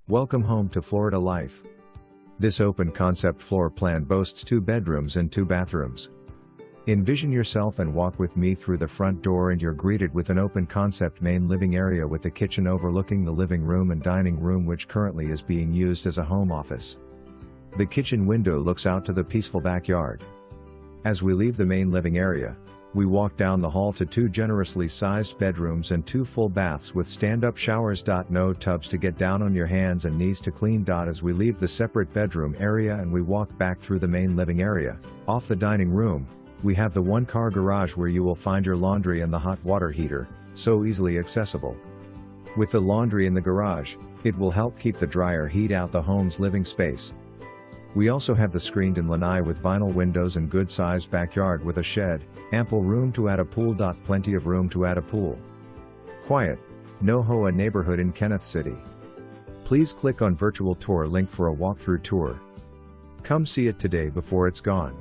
Welcome home to Florida life. This open concept floor plan boasts 2 bedrooms and 2 bathrooms. Envision yourself and walk with me through the front door and you're greeted with an open concept main living area with the kitchen overlooking the living room and dining room, which currently is being used as a home office. The kitchen window looks out to the peaceful backyard. As we leave the main living area, we walk down the hall to 2 generously sized bedrooms and 2 full baths with stand-up showers.No tubs to get down on your hands and knees to clean.As we leave the separate bedroom area and we walk back through the main living area. Off the dining room, we have the 1-car garage where you will find your laundry and the hot water heater, so easily accessible. With the laundry in the garage, it will help keep the dryer heat out the home's living space. We also have the screened-in lanai with vinyl windows and good-sized backyard with a shed, ample room to add a pool.Plenty of room to add a pool. Quiet, no hoa neighborhood in Kenneth City. Please click on virtual tour link for a walkthrough tour. Come see it today before it's gone.